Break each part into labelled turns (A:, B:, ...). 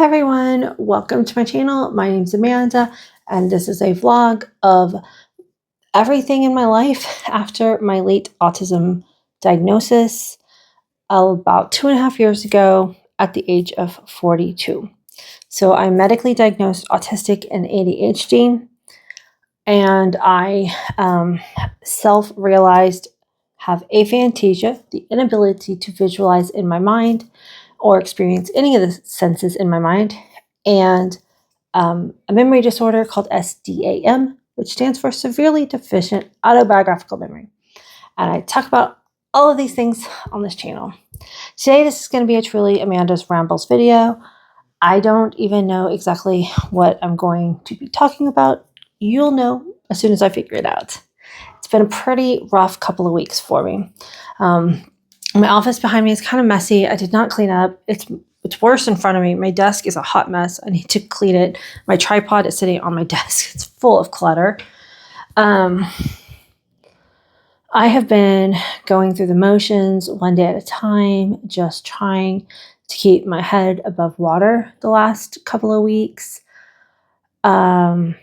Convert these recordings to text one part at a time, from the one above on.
A: Hi everyone, welcome to my channel. My name's Amanda, and this is a vlog of everything in my life after my late autism diagnosis about 2.5 years ago at the age of 42. So I'm medically diagnosed autistic and ADHD, and I self-realized have aphantasia, the inability to visualize in my mind or experience any of the senses in my mind, and a memory disorder called SDAM, which stands for Severely Deficient Autobiographical Memory. And I talk about all of these things on this channel. Today, this is going to be a truly Amanda's Rambles video. I don't even know exactly what I'm going to be talking about. You'll know as soon as I figure it out. It's been a pretty rough couple of weeks for me. My office behind me is kind of messy. I did not clean up. It's worse in front of me. My desk is a hot mess. I need to clean it. My tripod is sitting on my desk. It's full of clutter. I have been going through the motions one day at a time, just trying to keep my head above water the last couple of weeks. I'm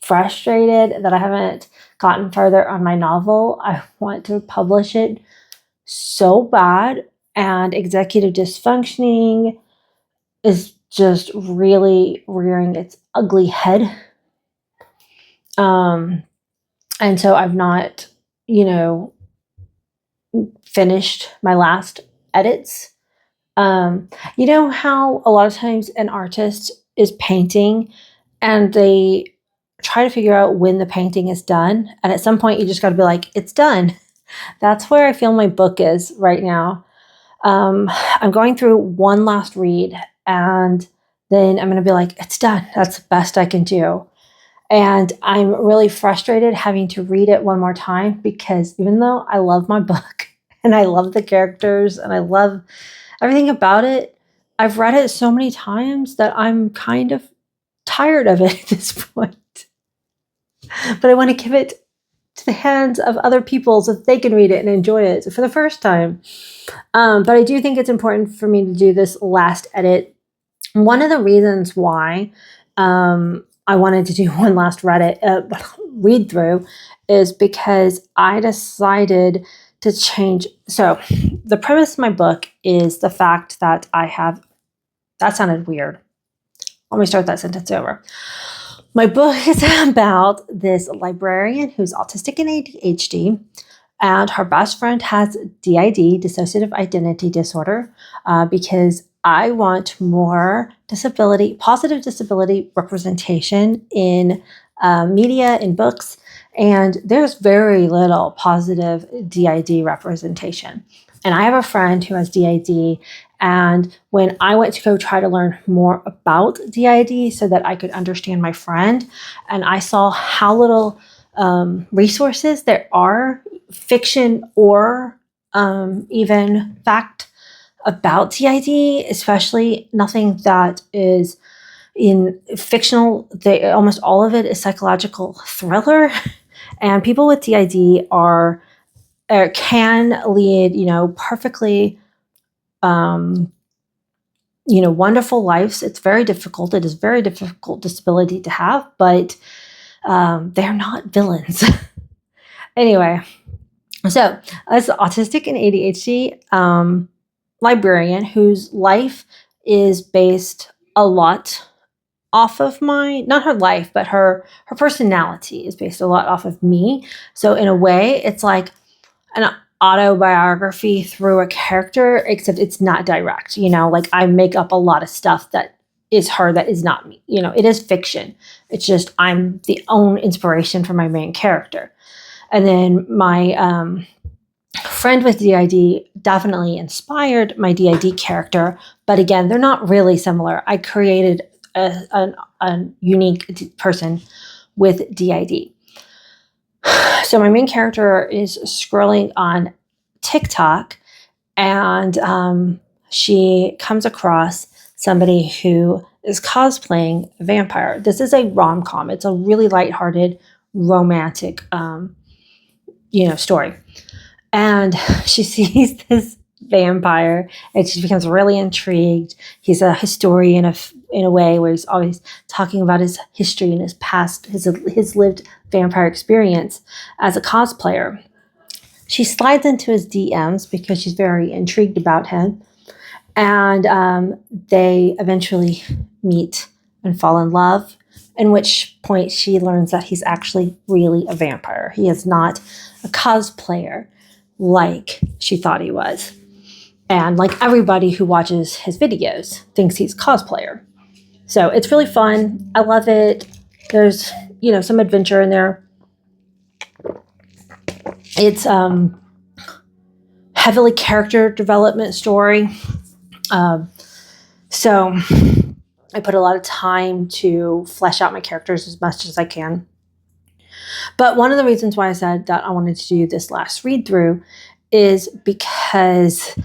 A: frustrated that I haven't gotten further on my novel. I want to publish it so bad, and executive dysfunctioning is just really rearing its ugly head. And so I've not, finished my last edits. You know how a lot of times an artist is painting and they try to figure out when the painting is done, and at some point you just got to be like, it's done. That's where I feel my book is right now. I'm going through one last read, and then I'm going to be like, it's done. That's the best I can do. And I'm really frustrated having to read it one more time, because even though I love my book and I love the characters and I love everything about it, I've read it so many times that I'm kind of tired of it at this point. But I want to give it to the hands of other people so that they can read it and enjoy it for the first time. But I do think it's important for me to do this last edit. One of the reasons why I wanted to do one last read through is because I decided to change. So the premise of my book is the fact that that sounded weird. Let me start that sentence over. My book is about this librarian who's autistic and ADHD, and her best friend has DID, dissociative identity disorder, because I want more positive disability representation in media, in books, and there's very little positive DID representation. And I have a friend who has DID, and when I went to go try to learn more about DID so that I could understand my friend, and I saw how little resources there are, fiction or even fact, about DID, especially nothing that is in fictional. Almost all of it is psychological thriller, and people with DID can lead, perfectly, wonderful lives. It's very difficult. It is very difficult disability to have, but they're not villains. Anyway, so as an autistic and ADHD librarian whose life is based a lot off of not her life, but her personality is based a lot off of me. So in a way, it's like an autobiography through a character, except it's not direct. Like I make up a lot of stuff that is her, that is not me. It is fiction. It's just I'm the own inspiration for my main character. And then my friend with DID definitely inspired my DID character, but again, they're not really similar. I created a unique person with DID. So my main character is scrolling on TikTok, and she comes across somebody who is cosplaying a vampire. This is a rom-com. It's a really lighthearted, romantic, story. And she sees this vampire, and she becomes really intrigued. He's a historian in a way where he's always talking about his history and his past, his lived vampire experience as a cosplayer. She slides into his DMs because she's very intrigued about him, and they eventually meet and fall in love. In which point she learns that he's actually really a vampire. He is not a cosplayer like she thought he was. And like everybody who watches his videos thinks he's a cosplayer. So it's really fun. I love it. There's, some adventure in there. It's heavily character development story. So I put a lot of time to flesh out my characters as much as I can. But one of the reasons why I said that I wanted to do this last read through is because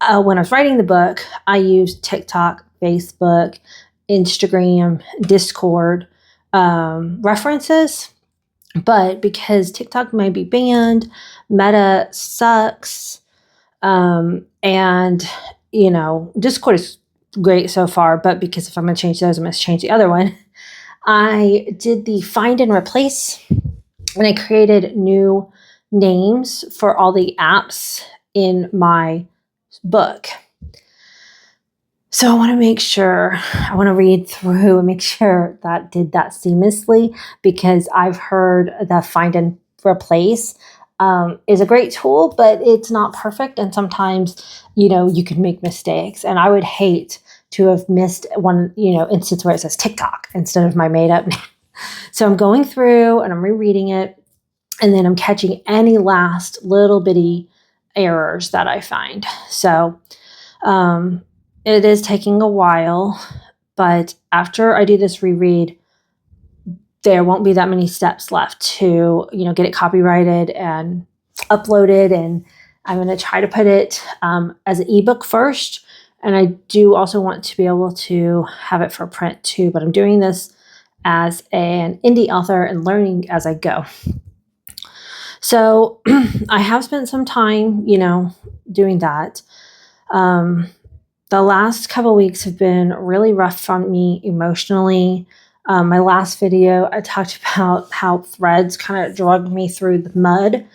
A: when I was writing the book, I used TikTok, Facebook, Instagram, Discord references. But because TikTok may be banned, Meta sucks, and, Discord is great so far, but because if I'm going to change those, I'm going to change the other one. I did the find and replace, and I created new names for all the apps in my book. So I want to read through and make sure that did that seamlessly, because I've heard the find and replace is a great tool, but it's not perfect. And sometimes, you can make mistakes, and I would hate to have missed one, instance where it says TikTok instead of my made up name. So I'm going through and I'm rereading it, and then I'm catching any last little bitty errors that I find. So it is taking a while, but after I do this reread, there won't be that many steps left to, get it copyrighted and uploaded. And I'm going to try to put it as an ebook first. And I do also want to be able to have it for print too, but I'm doing this as an indie author and learning as I go. So I have spent some time, doing that. The last couple weeks have been really rough on me emotionally. My last video, I talked about how Threads kind of dragged me through the mud.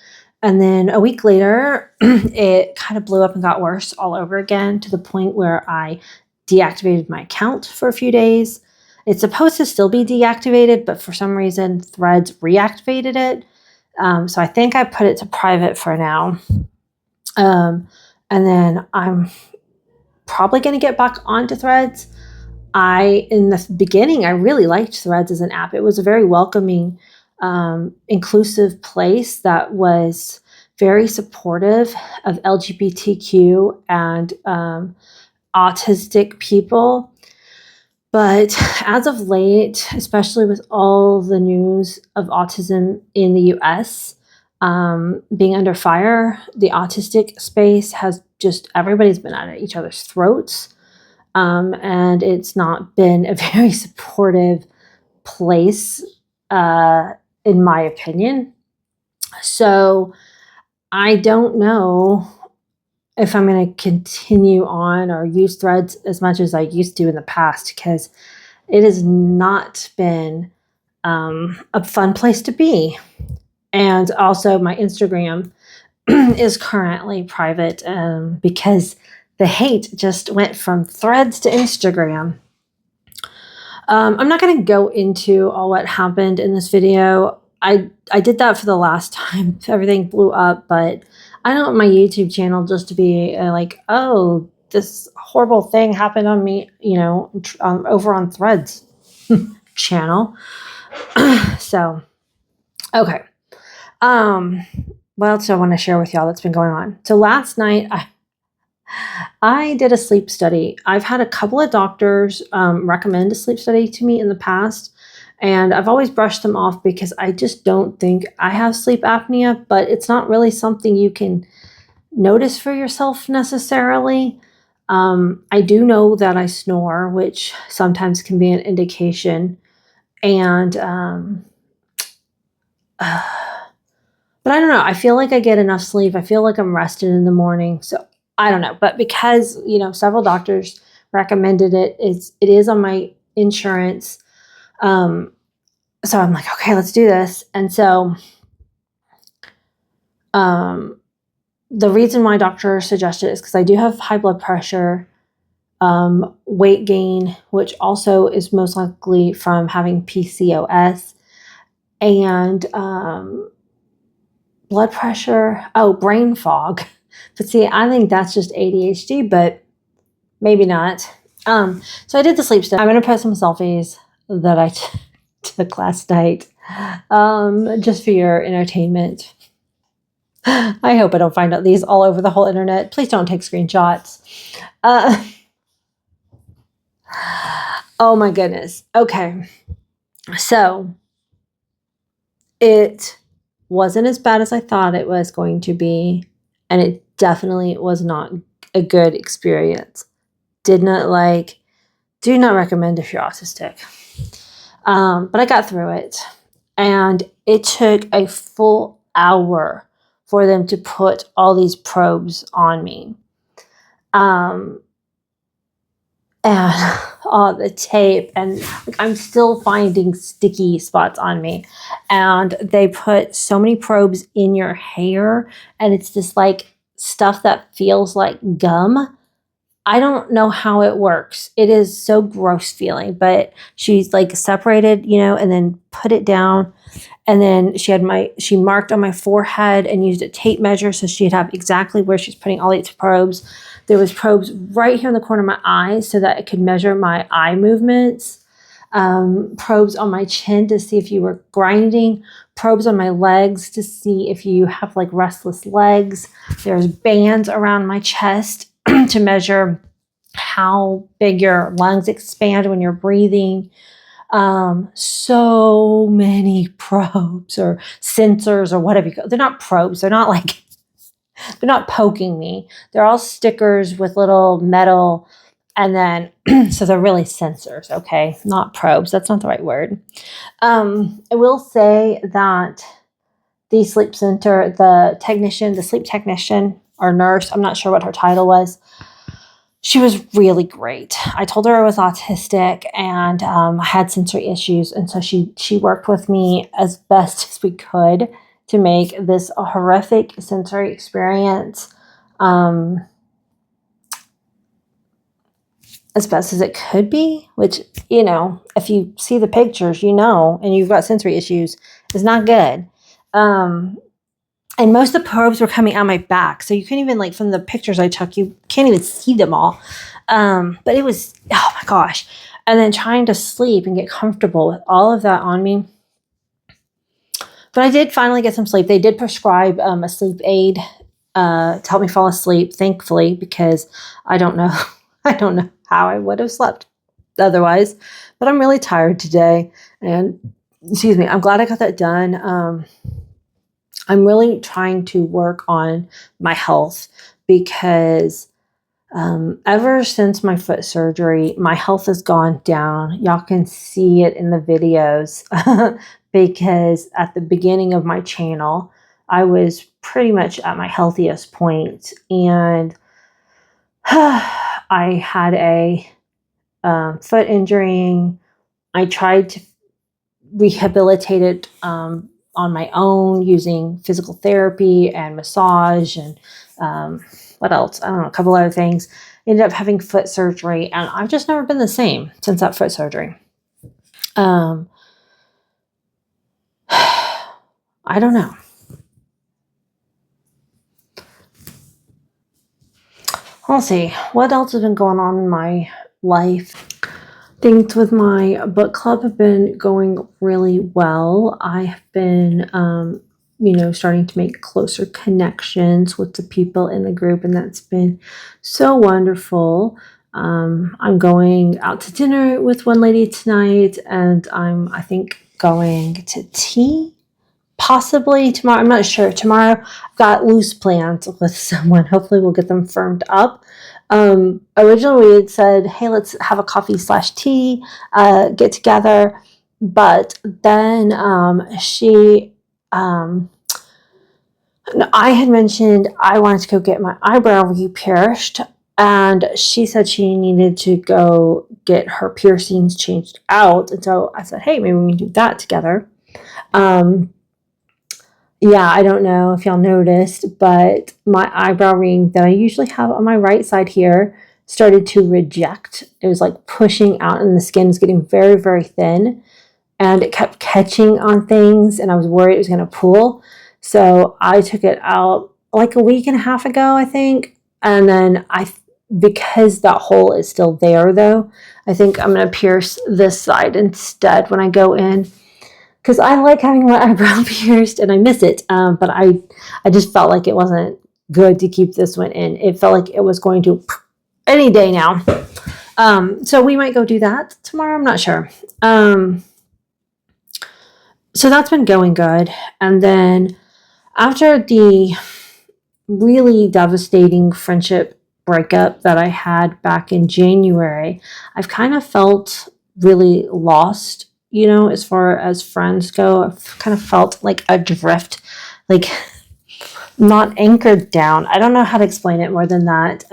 A: And then a week later, it kind of blew up and got worse all over again, to the point where I deactivated my account for a few days. It's supposed to still be deactivated, but for some reason, Threads reactivated it. So I think I put it to private for now. And then I'm probably going to get back onto Threads. In the beginning, I really liked Threads as an app. It was a very welcoming, inclusive place that was very supportive of LGBTQ and autistic people. But as of late, especially with all the news of autism in the US being under fire, the autistic space has everybody's been at each other's throats. And it's not been a very supportive place, in my opinion. So I don't know if I'm going to continue on or use Threads as much as I used to in the past, because it has not been a fun place to be. And also my Instagram is currently private because the hate just went from Threads to Instagram. I'm not going to go into all what happened in this video. I did that for the last time everything blew up, but I don't want my YouTube channel just to be like, oh, this horrible thing happened on me, over on Threads channel. So, okay. What else do I want to share with y'all that's been going on? So last night, I did a sleep study. I've had a couple of doctors recommend a sleep study to me in the past, and I've always brushed them off because I just don't think I have sleep apnea, but it's not really something you can notice for yourself necessarily. I do know that I snore, which sometimes can be an indication, and but I don't know. I feel like I get enough sleep. I feel like I'm rested in the morning. So I don't know, but because, several doctors recommended it, it is on my insurance. So I'm like, okay, let's do this. And so, the reason my doctor suggested it is because I do have high blood pressure, weight gain, which also is most likely from having PCOS, and blood pressure. Oh, brain fog. But see, I think that's just ADHD, but maybe not. So I did the sleep study. I'm going to post some selfies that I took last night, just for your entertainment. I hope I don't find out these all over the whole internet. Please don't take screenshots. Oh my goodness. Okay. So it wasn't as bad as I thought it was going to be, and it definitely was not a good experience. Do not recommend if you're autistic. But I got through it, and it took a full hour for them to put all these probes on me. And all the tape, and I'm still finding sticky spots on me. And they put so many probes in your hair, and it's this stuff that feels like gum. I don't know how it works. It is so gross feeling, but she's separated, and then put it down. And then she marked on my forehead and used a tape measure so she'd have exactly where she's putting all these probes. There was probes right here in the corner of my eyes so that it could measure my eye movements. Probes on my chin to see if you were grinding. Probes on my legs to see if you have restless legs. There's bands around my chest to measure how big your lungs expand when you're breathing. So many probes or sensors or whatever you call. They're not probes. They're not poking me. They're all stickers with little metal, and then so they're really sensors. Okay, not probes. That's not the right word. I will say that the sleep center, the sleep technician or nurse, I'm not sure what her title was, she was really great. I told her I was autistic and I had sensory issues. And so she worked with me as best as we could to make this a horrific sensory experience as best as it could be, which, if you see the pictures, and you've got sensory issues, is not good. And most of the probes were coming out my back. So you couldn't even, from the pictures I took, you can't even see them all. But it was, oh my gosh. And then trying to sleep and get comfortable with all of that on me. But I did finally get some sleep. They did prescribe a sleep aid to help me fall asleep, thankfully, because I don't know. I don't know how I would have slept otherwise. But I'm really tired today. And, excuse me, I'm glad I got that done. I'm really trying to work on my health because ever since my foot surgery, my health has gone down. Y'all can see it in the videos because at the beginning of my channel, I was pretty much at my healthiest point, and I had a foot injury. I tried to rehabilitate it on my own using physical therapy and massage and what else? I don't know, a couple other things. Ended up having foot surgery, and I've just never been the same since that foot surgery. I don't know. Let's see. What else has been going on in my life? Things with my book club have been going really well. I have been, starting to make closer connections with the people in the group, and that's been so wonderful. I'm going out to dinner with one lady tonight, and I think, going to tea possibly tomorrow. I'm not sure. Tomorrow I've got loose plans with someone. Hopefully we'll get them firmed up. Originally we had said, hey, let's have a coffee/tea, get together. But then she I had mentioned I wanted to go get my eyebrow re-pierced, and she said she needed to go get her piercings changed out. And so I said, hey, maybe we can do that together. Um, yeah, I don't know if y'all noticed, but my eyebrow ring that I usually have on my right side here started to reject. It was like pushing out, and the skin is getting very, very thin, and it kept catching on things, and I was worried it was going to pull. So I took it out like a week and a half ago, I think. And then because that hole is still there though, I think I'm going to pierce this side instead when I go in, because I like having my eyebrow pierced and I miss it. But I just felt like it wasn't good to keep this one in. It felt like it was going to any day now. So we might go do that tomorrow. I'm not sure. So that's been going good. And then after the really devastating friendship breakup that I had back in January, I've kind of felt really lost, as far as friends go. I've kind of felt like adrift, like not anchored down. I don't know how to explain it more than that.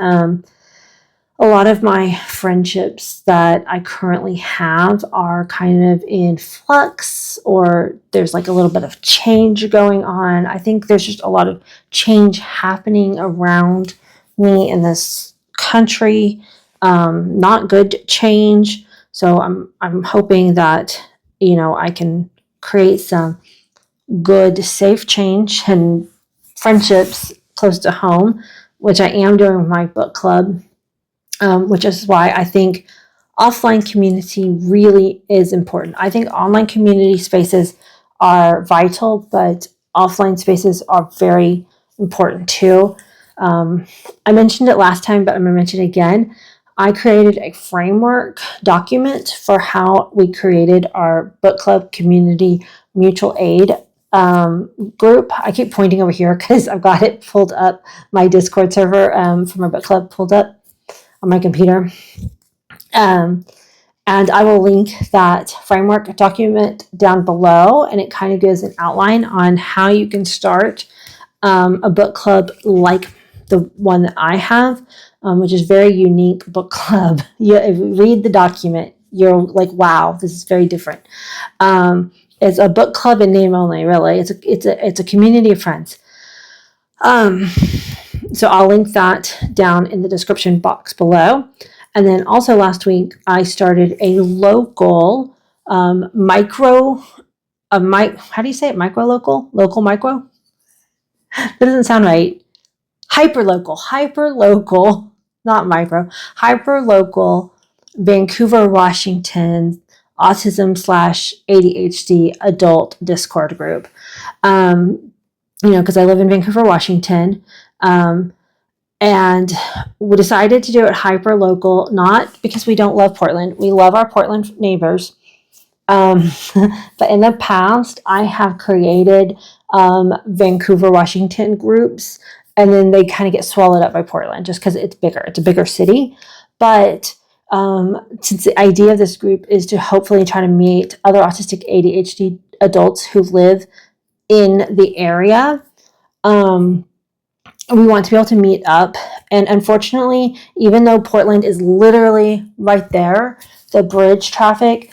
A: A lot of my friendships that I currently have are kind of in flux, or there's like a little bit of change going on. I think there's just a lot of change happening around me in this country. Not good change. So I'm hoping that I can create some good, safe change and friendships close to home, which I am doing with my book club, which is why I think offline community really is important. I think online community spaces are vital, but offline spaces are very important too. I mentioned it last time, but I'm going to mention it again. I created a framework document for how we created our book club community mutual aid group. I keep pointing over here because I've got it pulled up, my Discord server from our book club pulled up on my computer. And I will link that framework document down below, and it kind of gives an outline on how you can start a book club like the one that I have, which is very unique book club. If you read the document, you're like, wow, this is very different. It's a book club in name only, really. It's a community of friends. So I'll link that down in the description box below. And then also last week, I started a local micro, how do you say it? Micro local? Local micro? That doesn't sound right. Hyper local, not micro, hyper local Vancouver, Washington autism / ADHD adult Discord group. Because I live in Vancouver, Washington. And we decided to do it hyper local, not because we don't love Portland. We love our Portland neighbors. But in the past, I have created Vancouver, Washington groups, and then they kind of get swallowed up by Portland just because it's bigger. It's a bigger city. But since the idea of this group is to hopefully try to meet other autistic ADHD adults who live in the area, we want to be able to meet up. And unfortunately, even though Portland is literally right there, the bridge traffic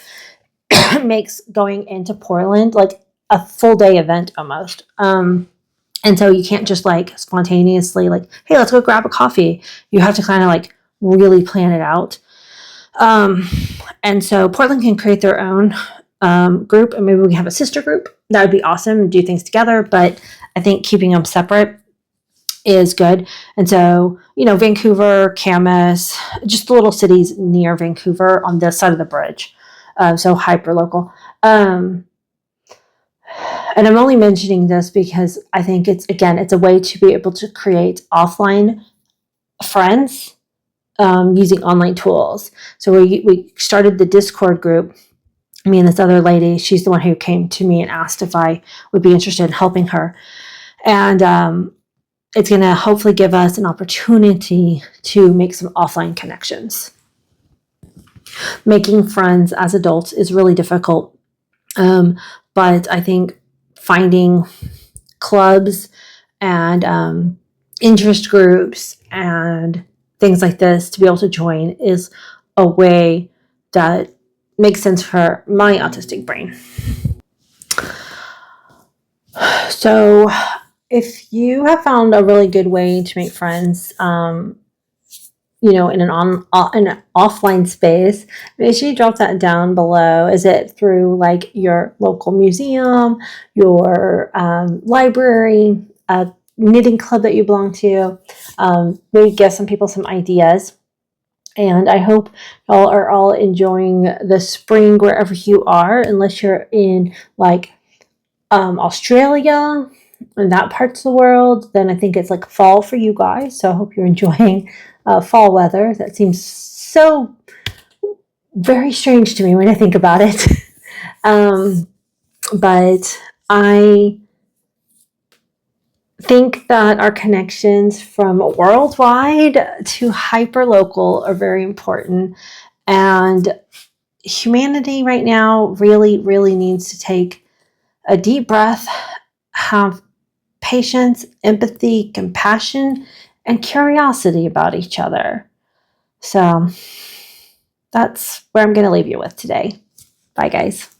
A: makes going into Portland like a full day event almost. And so you can't just like spontaneously like, hey, let's go grab a coffee. You have to kind of like really plan it out. And so Portland can create their own group, and maybe we can have a sister group. That would be awesome, and do things together. But I think keeping them separate is good. And so, Vancouver, Camas, just the little cities near Vancouver on this side of the bridge. So hyper local. And I'm only mentioning this because I think it's a way to be able to create offline friends using online tools. So we started the Discord group. Me and this other lady, she's the one who came to me and asked if I would be interested in helping her. And it's going to hopefully give us an opportunity to make some offline connections. Making friends as adults is really difficult. But I think finding clubs and interest groups and things like this to be able to join is a way that makes sense for my autistic brain. So if you have found a really good way to make friends, in an offline space, make sure you drop that down below. Is it through like your local museum, your library, a knitting club that you belong to? Maybe give some people some ideas. And I hope y'all are all enjoying the spring wherever you are, unless you're in like Australia and that parts of the world. Then I think it's like fall for you guys. So I hope you're enjoying fall weather. That seems so very strange to me when I think about it. But I think that our connections from worldwide to hyper local are very important. And humanity right now really, really needs to take a deep breath, have patience, empathy, compassion, and curiosity about each other. So that's where I'm going to leave you with today. Bye, guys.